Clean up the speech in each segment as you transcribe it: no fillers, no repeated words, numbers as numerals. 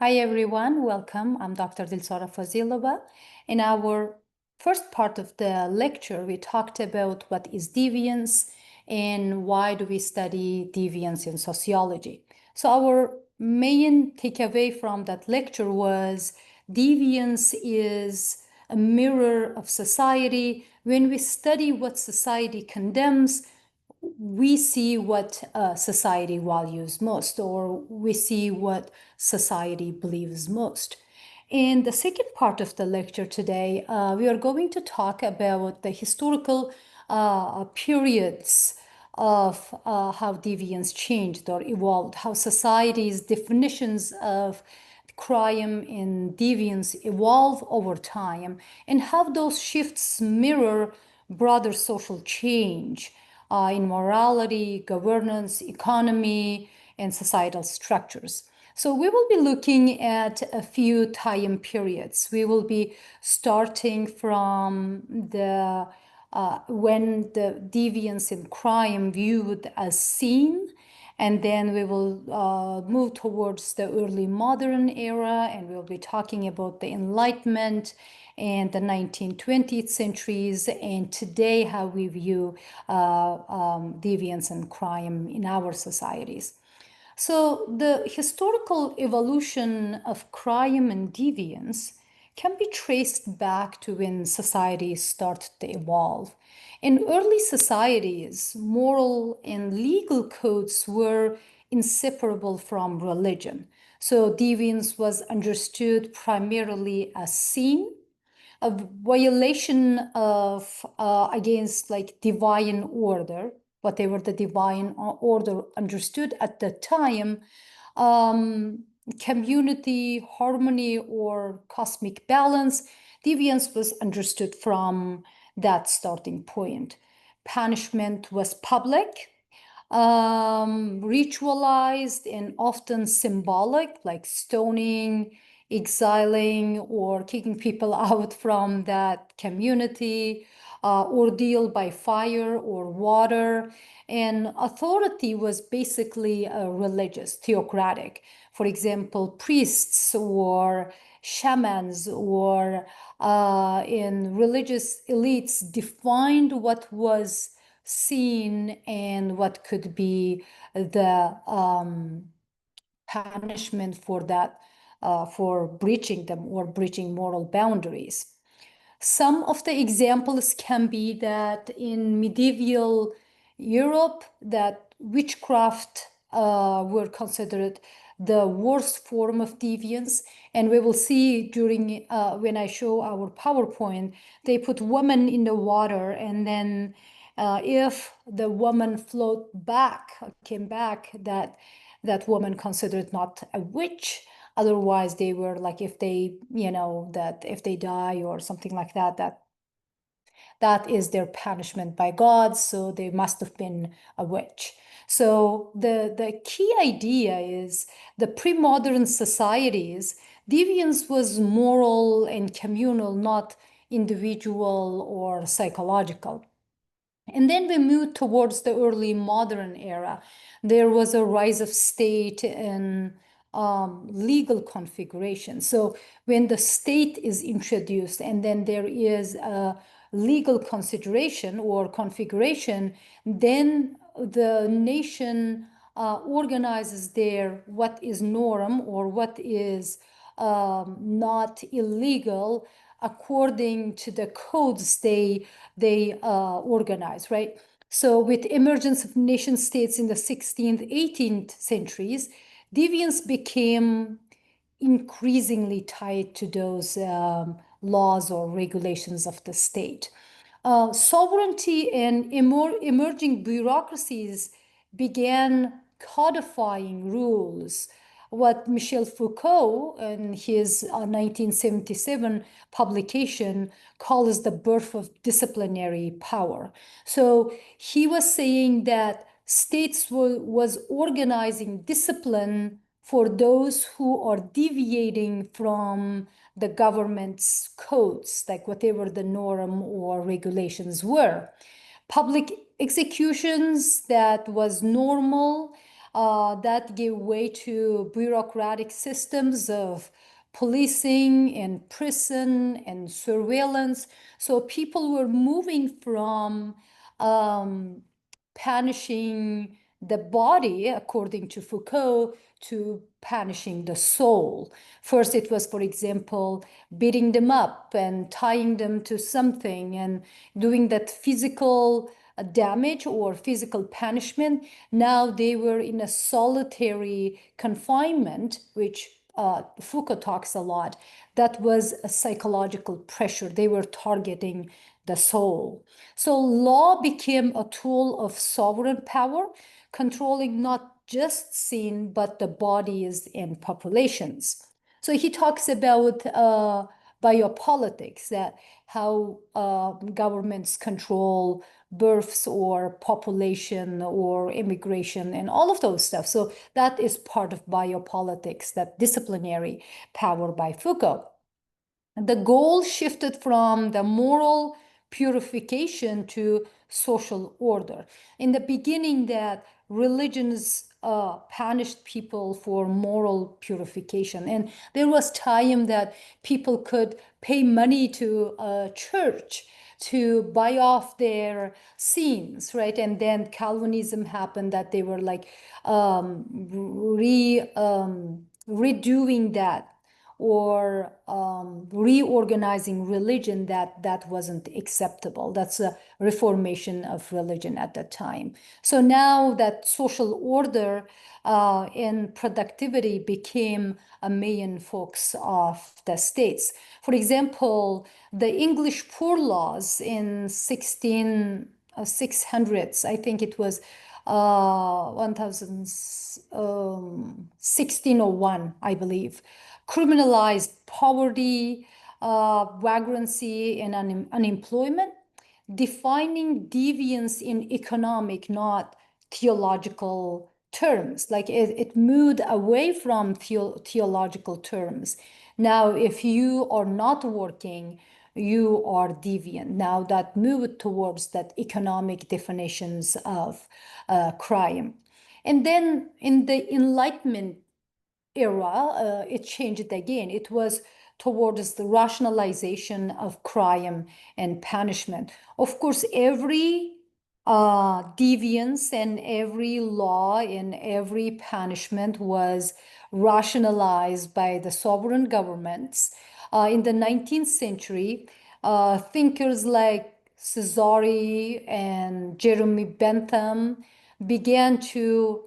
Hi everyone, welcome. I'm Dr. Dilsora Fozilova. In our first part of the lecture, we talked about what is deviance and why do we study deviance in sociology. So our main takeaway from that lecture was deviance is a mirror of society. When we study what society condemns, we see what society values most, or we see what society believes most. In the second part of the lecture today, we are going to talk about the historical periods of how deviance changed or evolved, how society's definitions of crime and deviance evolve over time, and how those shifts mirror broader social change in morality, governance, economy, and societal structures. So we will be looking at a few time periods. We will be starting from the when the deviance in crime viewed as seen, and then we will move towards the early modern era, and we'll be talking about the Enlightenment and the 19th, 20th centuries, and today how we view deviance and crime in our societies. So the historical evolution of crime and deviance can be traced back to when societies started to evolve. In early societies, moral and legal codes were inseparable from religion. So deviance was understood primarily as sin, a violation of against like divine order, whatever the divine order understood at the time, community harmony or cosmic balance. Deviance was understood from that starting point. Punishment was public, ritualized, and often symbolic, like stoning, exiling, or kicking people out from that community, ordeal by fire or water. And authority was basically religious, theocratic. For example, priests or shamans or in religious elites defined what was seen and what could be the punishment for that, for breaching them or breaching moral boundaries. Some of the examples can be that in medieval Europe, that witchcraft were considered the worst form of deviance. And we will see during, when I show our PowerPoint, they put women in the water, and then if the woman came back, that woman considered not a witch. Otherwise, they were like, if they, that if they die or something like that, that is their punishment by God. So they must have been a witch. So the key idea is the pre-modern societies, deviance was moral and communal, not individual or psychological. And then we moved towards the early modern era. There was a rise of state and legal configuration. So when the state is introduced and then there is a legal consideration or configuration, then the nation organizes their what is norm or what is not illegal according to the codes they organize, right? So with emergence of nation states in the 16th, 18th centuries, deviance became increasingly tied to those laws or regulations of the state. Sovereignty and emerging bureaucracies began codifying rules, what Michel Foucault in his 1977 publication calls the birth of disciplinary power. So he was saying that states was organizing discipline for those who are deviating from the government's codes, like whatever the norm or regulations were. Public executions, that was normal. that gave way to bureaucratic systems of policing and prison and surveillance. So people were moving from punishing the body, according to Foucault, to punishing the soul. First, it was, for example, beating them up and tying them to something and doing that physical damage or physical punishment. Now they were in a solitary confinement, which Foucault talks a lot. That was a psychological pressure. They were targeting the soul. So law became a tool of sovereign power, controlling not just sin, but the bodies and populations. So he talks about biopolitics, that how governments control births or population or immigration and all of those stuff. So that is part of biopolitics, that disciplinary power by Foucault. The goal shifted from the moral purification to social order. In the beginning, that religions punished people for moral purification, and there was time that people could pay money to a church to buy off their sins, right? And then Calvinism happened, that they were like redoing that, or reorganizing religion, that wasn't acceptable. That's a reformation of religion at that time. So now that social order and productivity became a main focus of the states. For example, the English Poor Laws in 1600s, I think it was 1601, I believe, criminalized poverty, vagrancy, and unemployment, defining deviance in economic, not theological terms. Like it moved away from theological terms. Now, if you are not working, you are deviant. Now that moved towards that economic definitions of crime. And then in the Enlightenment era, it changed again. It was towards the rationalization of crime and punishment. Of course, every deviance and every law and every punishment was rationalized by the sovereign governments. In the 19th century, thinkers like Cesare and Jeremy Bentham began to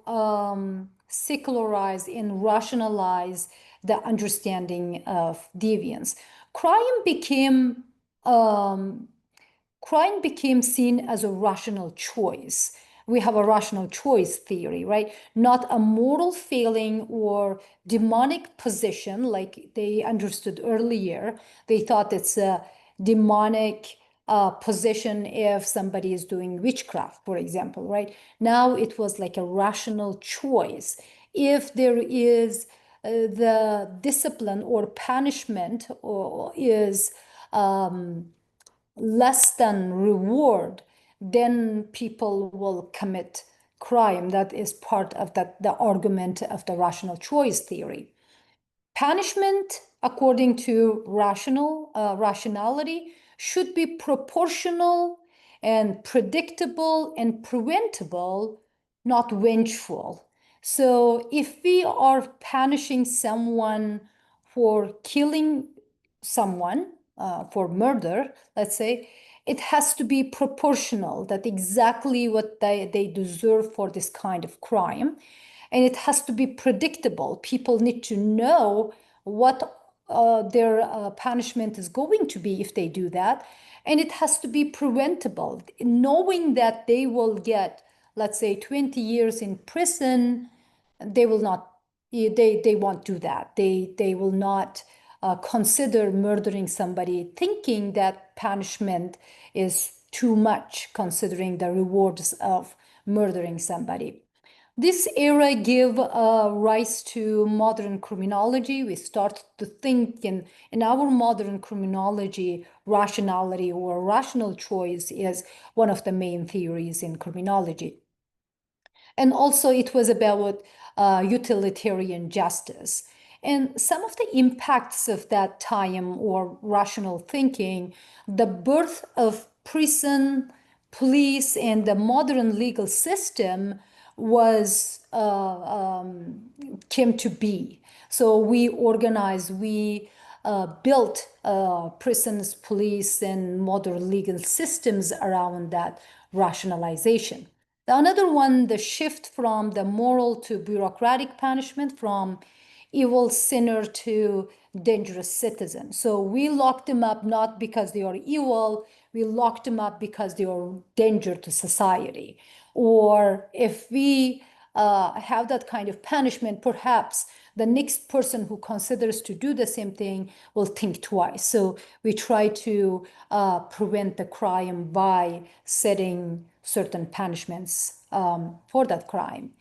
secularize and rationalize the understanding of deviance. Crime became seen as a rational choice. We have a rational choice theory, right? Not a moral failing or demonic position like they understood earlier. They thought it's a demonic position if somebody is doing witchcraft, for example, right? Now it was like a rational choice. If there is the discipline or punishment or is less than reward, then people will commit crime. That is part of the argument of the rational choice theory. Punishment, according to rationality, should be proportional and predictable and preventable, not vengeful. So if we are punishing someone for killing someone, for murder, let's say, it has to be proportional, that exactly what they deserve for this kind of crime. And it has to be predictable. People need to know what their punishment is going to be if they do that. And it has to be preventable, knowing that they will get, let's say, 20 years in prison. They will not, they won't do that. They will not consider murdering somebody, thinking that punishment is too much considering the rewards of murdering somebody. This era gave rise to modern criminology. We start to think in our modern criminology, rationality or rational choice is one of the main theories in criminology. And also it was about utilitarian justice. And some of the impacts of that time or rational thinking, the birth of prison, police, and the modern legal system was came to be. So we organized, we built prisons, police, and modern legal systems around that rationalization. The another one, the shift from the moral to bureaucratic punishment, from evil sinner to dangerous citizen. So we locked them up not because they are evil, we locked them up because they are danger to society. Or if we have that kind of punishment, perhaps the next person who considers to do the same thing will think twice. So we try to prevent the crime by setting certain punishments for that crime.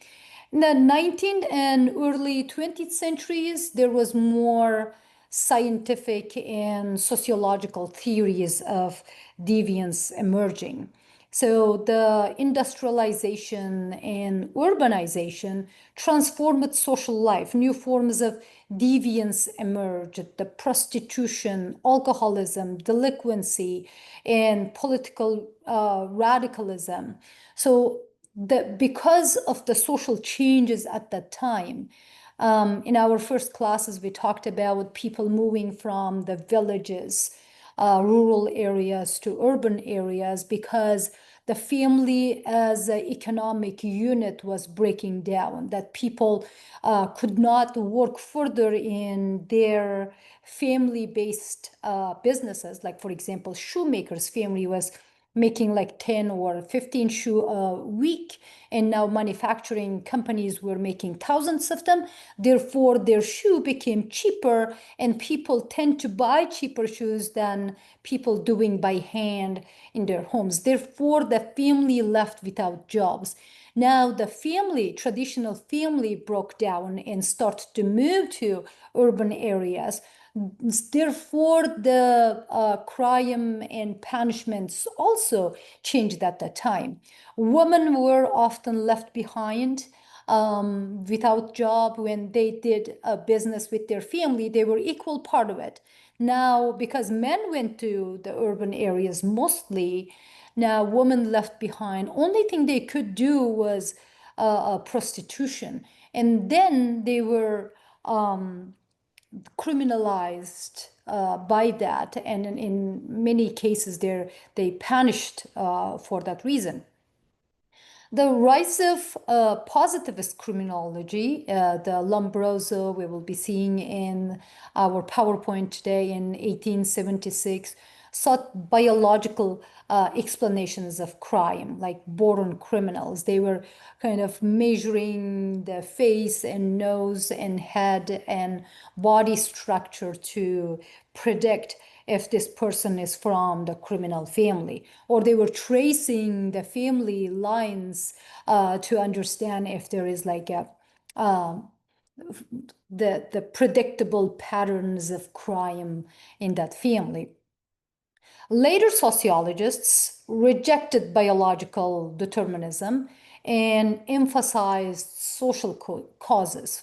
In the 19th and early 20th centuries, there was more scientific and sociological theories of deviance emerging. So the industrialization and urbanization transformed social life. New forms of deviance emerged: the prostitution, alcoholism, delinquency, and political radicalism. So because of the social changes at that time, in our first classes, we talked about people moving from the villages, rural areas to urban areas because the family as an economic unit was breaking down, that people could not work further in their family-based businesses. Like, for example, shoemaker's family was making like 10 or 15 shoe a week, and now manufacturing companies were making thousands of them. Therefore, their shoe became cheaper, and people tend to buy cheaper shoes than people doing by hand in their homes. Therefore, the family left without jobs. Now the family, traditional family, broke down and started to move to urban areas. Therefore, the crime and punishments also changed at that time. Women were often left behind without job. When they did a business with their family, they were equal part of it. Now, because men went to the urban areas mostly, now women left behind. Only thing they could do was prostitution. And then they were criminalized by that, and in many cases they punished for that reason. The rise of positivist criminology, the Lombroso we will be seeing in our PowerPoint today in 1876, sought biological explanations of crime, like born criminals. They were kind of measuring the face and nose and head and body structure to predict if this person is from the criminal family, or they were tracing the family lines to understand if there is like a the predictable patterns of crime in that family. Later sociologists rejected biological determinism and emphasized social causes.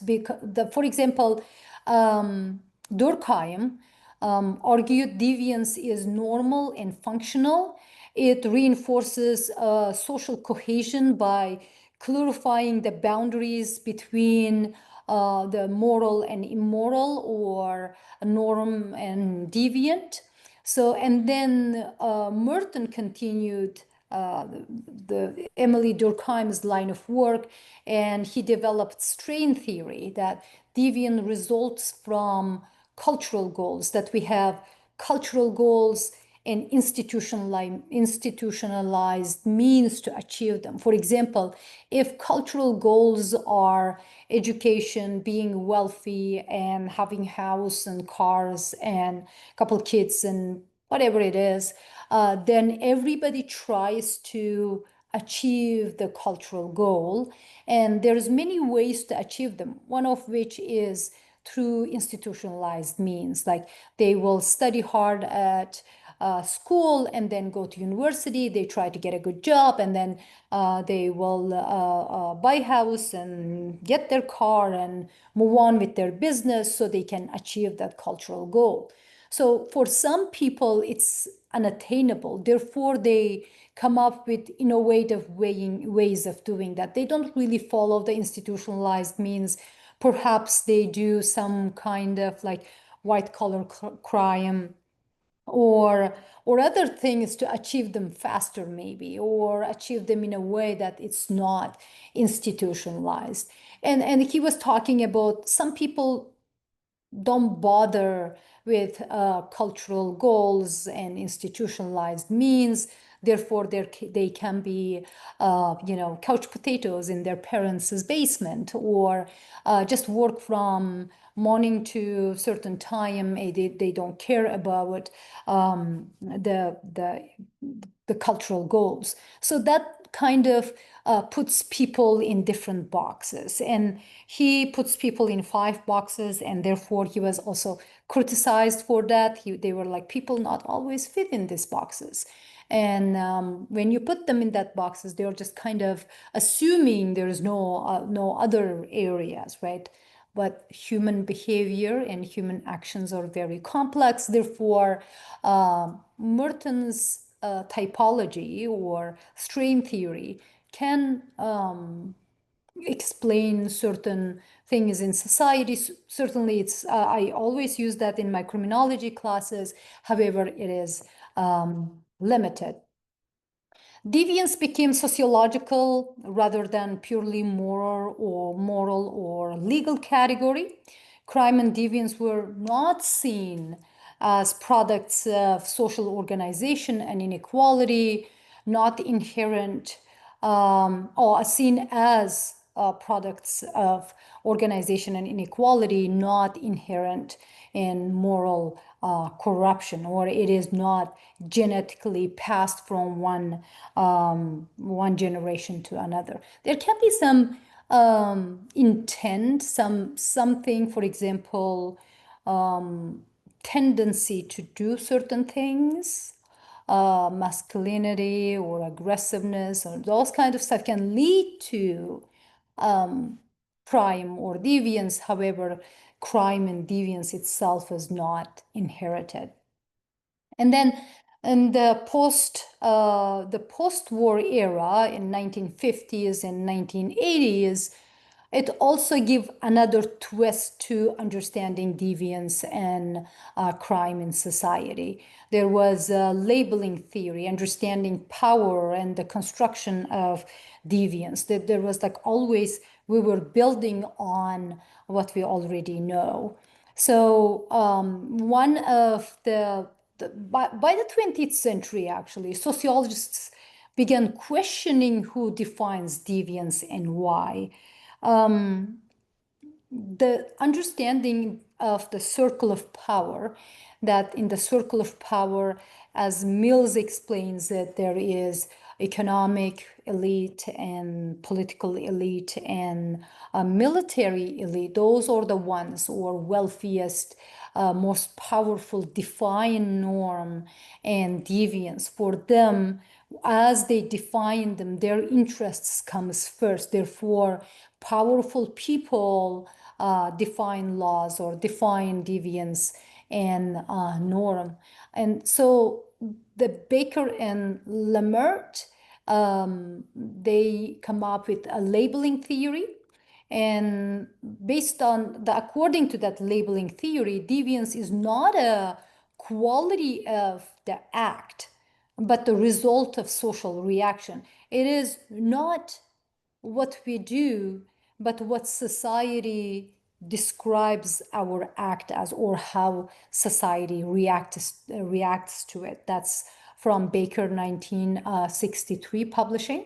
For example, Durkheim argued deviance is normal and functional. It reinforces social cohesion by clarifying the boundaries between the moral and immoral, or norm and deviant. So, and then Merton continued the Emily Durkheim's line of work, and he developed strain theory, that deviance results from cultural goals, that we have cultural goals and institutionalized means to achieve them. For example, if cultural goals are education, being wealthy, and having house and cars and a couple kids and whatever it is, then everybody tries to achieve the cultural goal. And there's many ways to achieve them, one of which is through institutionalized means. Like they will study hard at school and then go to university. They try to get a good job, and then they will buy a house and get their car and move on with their business so they can achieve that cultural goal. So for some people, it's unattainable. Therefore, they come up with innovative ways of doing that. They don't really follow the institutionalized means. Perhaps they do some kind of like white collar crime or other things to achieve them faster, maybe, or achieve them in a way that it's not institutionalized. And he was talking about some people don't bother with cultural goals and institutionalized means. Therefore, they can be, couch potatoes in their parents' basement, or just work from morning to certain time. They don't care about the cultural goals. So that kind of puts people in different boxes, and he puts people in 5 boxes, and therefore he was also criticized for that. They were like, people not always fit in these boxes, and when you put them in that boxes, they're just kind of assuming there's no other areas, right? But human behavior and human actions are very complex. Therefore, Merton's typology or strain theory can explain certain things in society. Certainly, I always use that in my criminology classes. However, it is limited. Deviance became sociological rather than purely moral or legal category. Crime and deviance were not seen as products of social organization and inequality, not inherent, or seen as products of organization and inequality, not inherent in moral corruption, or it is not genetically passed from one generation to another. There can be some intent, something, for example, tendency to do certain things, masculinity or aggressiveness or those kind of stuff can lead to crime or deviance. However, crime and deviance itself is not inherited. And then in the post-war era in 1950s and 1980s, it also give another twist to understanding deviance and crime in society. There was a labeling theory, understanding power and the construction of deviance. That there was like always, we were building on what we already know. So one of by the 20th century, actually, sociologists began questioning who defines deviance and why. The understanding of the circle of power, that in the circle of power, as Mills explains it, there is economic elite and political elite and military elite. Those are the ones who are wealthiest, most powerful, define norm and deviance. For them, as they define them, their interests comes first. Therefore, powerful people define laws or define deviance and norm. And so the Baker and Lamert, they come up with a labeling theory. And according to that labeling theory, deviance is not a quality of the act, but the result of social reaction. It is not what we do, but what society describes our act as, or how society reacts to it. That's from Baker 1963 publishing.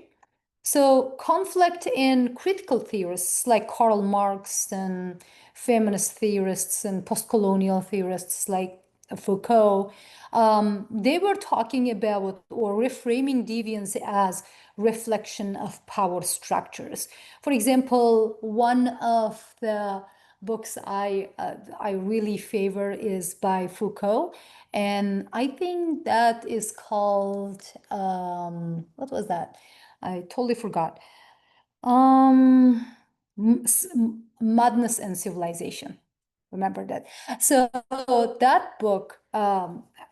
So conflict in critical theorists like Karl Marx and feminist theorists and post-colonial theorists like Foucault, they were talking about or reframing deviance as reflection of power structures. For example, one of the books I really favor is by Foucault, and I think that is called what was that? I totally forgot. Um, Madness and Civilization. Remember that. So that book,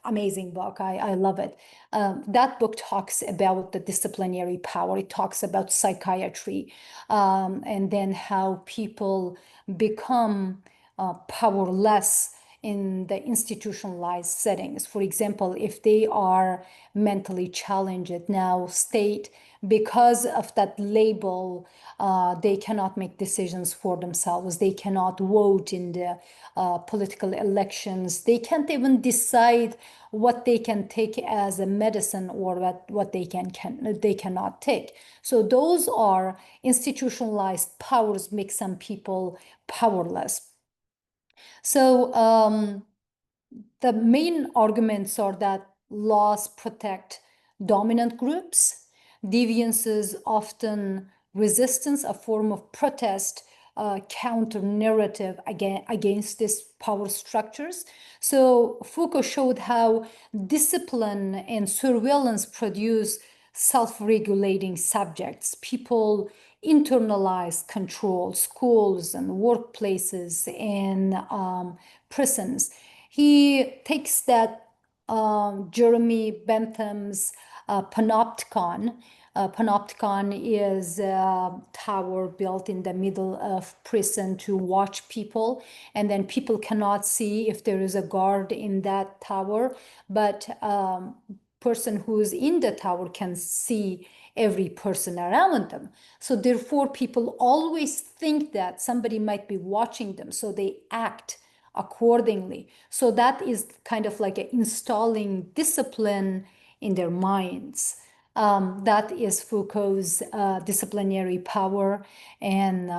amazing book. I love it. That book talks about the disciplinary power. It talks about psychiatry, and then how people become powerless in the institutionalized settings. For example, if they are mentally challenged now, state, because of that label, they cannot make decisions for themselves. They cannot vote in the political elections. They can't even decide what they can take as a medicine or what they they cannot take. So those are institutionalized powers make some people powerless. So the main arguments are that laws protect dominant groups, deviance is often resistance, a form of protest, counter narrative against these power structures. So Foucault showed how discipline and surveillance produce self-regulating subjects. People internalize control, schools and workplaces and prisons. He takes that Jeremy Bentham's panopticon. Panopticon is a tower built in the middle of prison to watch people, and then people cannot see if there is a guard in that tower, but person who's in the tower can see every person around them. So therefore, people always think that somebody might be watching them, so they act accordingly. So that is kind of like installing discipline in their minds. That is Foucault's disciplinary power and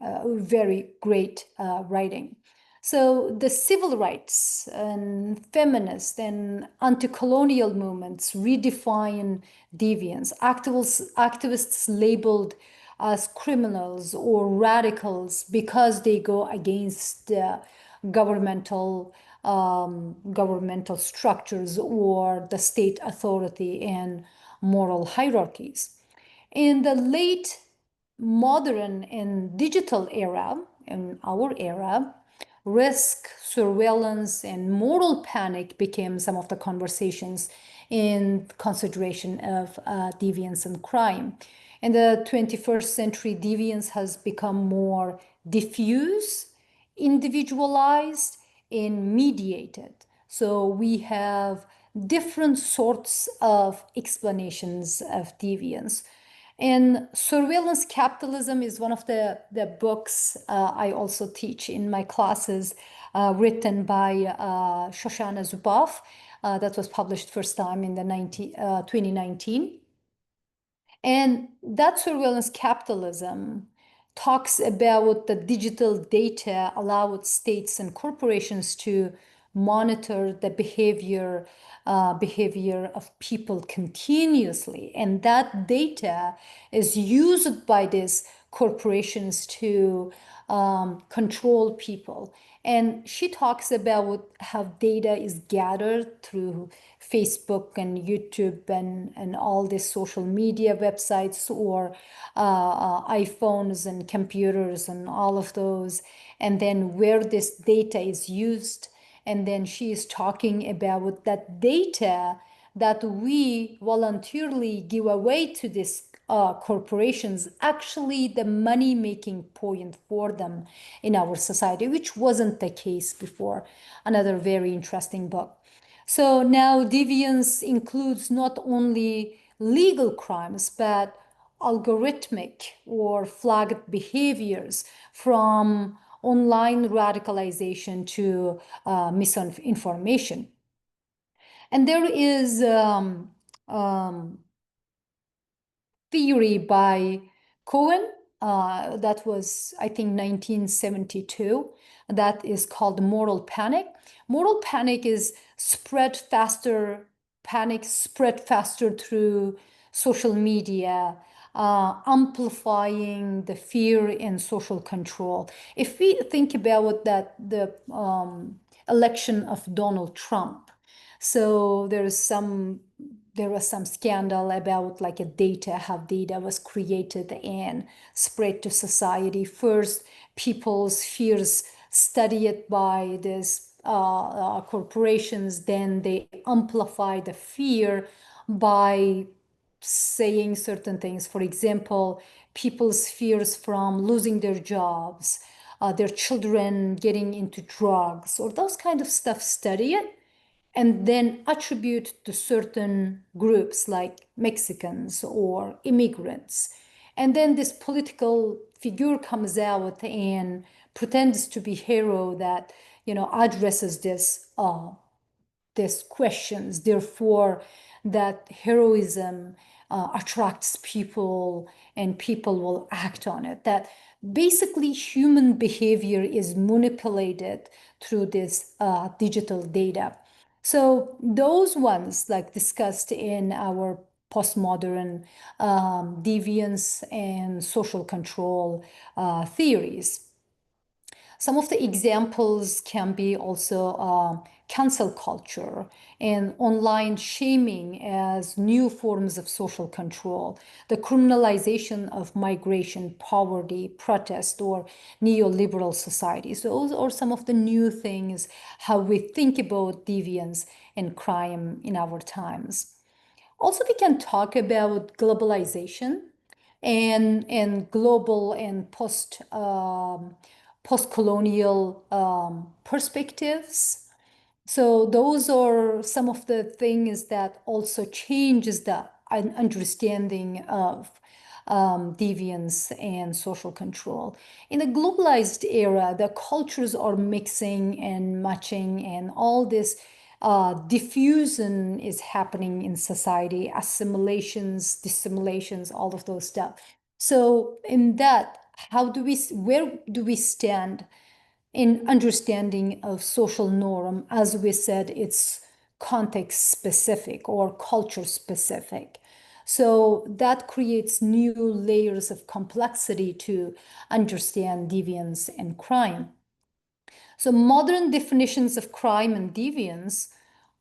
very great writing. So the civil rights and feminist and anti-colonial movements redefine deviance. Activists labeled as criminals or radicals because they go against governmental governmental structures or the state authority and moral hierarchies. In the late modern and digital era, in our era, risk, surveillance, and moral panic became some of the conversations in consideration of deviance and crime. In the 21st century, deviance has become more diffuse, individualized, and mediated. So we have different sorts of explanations of deviance. And surveillance capitalism is one of the books I also teach in my classes, written by Shoshana Zuboff, that was published first time in the 2019. And that surveillance capitalism talks about the digital data allowed states and corporations to monitor the behavior of people continuously. And that data is used by these corporations to control people. And she talks about how data is gathered through Facebook and YouTube and all these social media websites or iPhones and computers and all of those, and then where this data is used. And then she is talking about that data that we voluntarily give away to these corporations, actually the money-making point for them in our society, which wasn't the case before. Another very interesting book. So now deviance includes not only legal crimes, but algorithmic or flagged behaviors, from online radicalization to misinformation. And there is theory by Cohen, that was, I think, 1972, that is called moral panic. Moral panic is panic spread faster through social media, amplifying the fear and social control. If we think about that, the election of Donald Trump, so there was some scandal about like a data, how data was created and spread to society. First, people's fears studied by these corporations, then they amplify the fear by saying certain things. For example, people's fears from losing their jobs, their children getting into drugs, or those kind of stuff, study it and then attribute to certain groups like Mexicans or immigrants. And then this political figure comes out and pretends to be hero that, addresses these questions. Therefore, that heroism attracts people and people will act on it. That basically human behavior is manipulated through this digital data. So those ones like discussed in our postmodern deviance and social control theories. Some of the examples can be also cancel culture and online shaming as new forms of social control, the criminalization of migration, poverty, protest, or neoliberal societies. Those are some of the new things, how we think about deviance and crime in our times. Also, we can talk about globalization and global and post-colonial perspectives. So those are some of the things that also changes the understanding of deviance and social control. In a globalized era, the cultures are mixing and matching, and all this diffusion is happening in society, assimilations, dissimulations, all of those stuff. So in that, where do we stand in understanding of social norm? As we said, it's context specific or culture specific. So that creates new layers of complexity to understand deviance and crime. So modern definitions of crime and deviance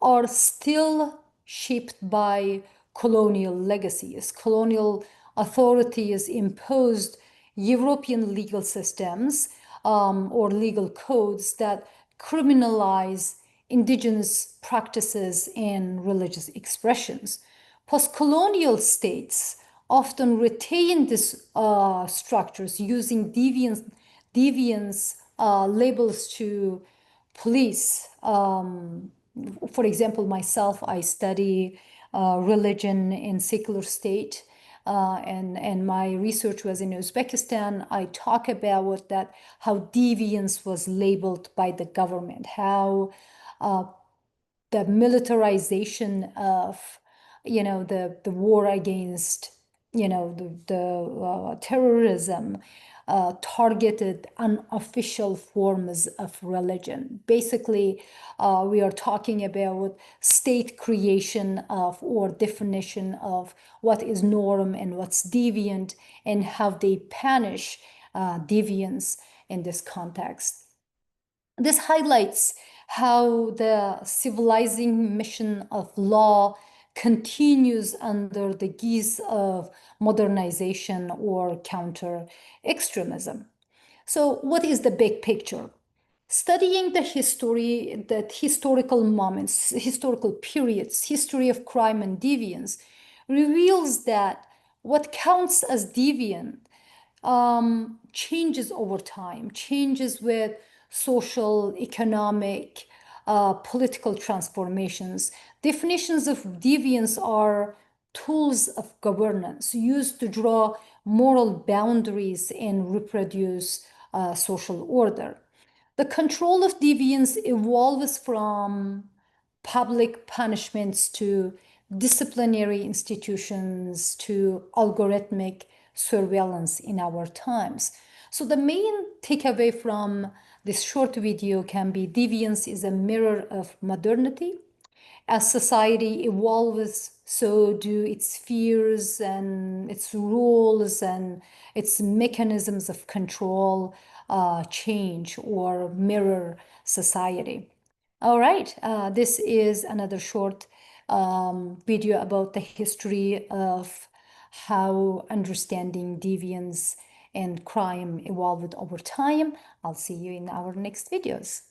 are still shaped by colonial legacies. Colonial authorities imposed European legal systems or legal codes that criminalize indigenous practices and religious expressions. Post-colonial states often retain these structures using deviance labels to police. For example, myself, I study religion in secular state, and my research was in Uzbekistan. I talk about that, how deviance was labeled by the government, how the militarization of, the war against, the terrorism targeted unofficial forms of religion. Basically, we are talking about state creation of or definition of what is norm and what's deviant, and how they punish deviance in this context. This highlights how the civilizing mission of law continues under the guise of modernization or counter extremism. So, what is the big picture? Studying the historical moments, historical periods, history of crime and deviance reveals that what counts as deviant changes over time, changes with social, economic, political transformations. Definitions of deviance are tools of governance used to draw moral boundaries and reproduce social order. The control of deviance evolves from public punishments to disciplinary institutions to algorithmic surveillance in our times. So the main takeaway from this short video can be deviance is a mirror of modernity. As society evolves, so do its fears and its rules and its mechanisms of control change or mirror society. All right, this is another short video about the history of how understanding deviance and crime evolved over time. I'll see you in our next videos.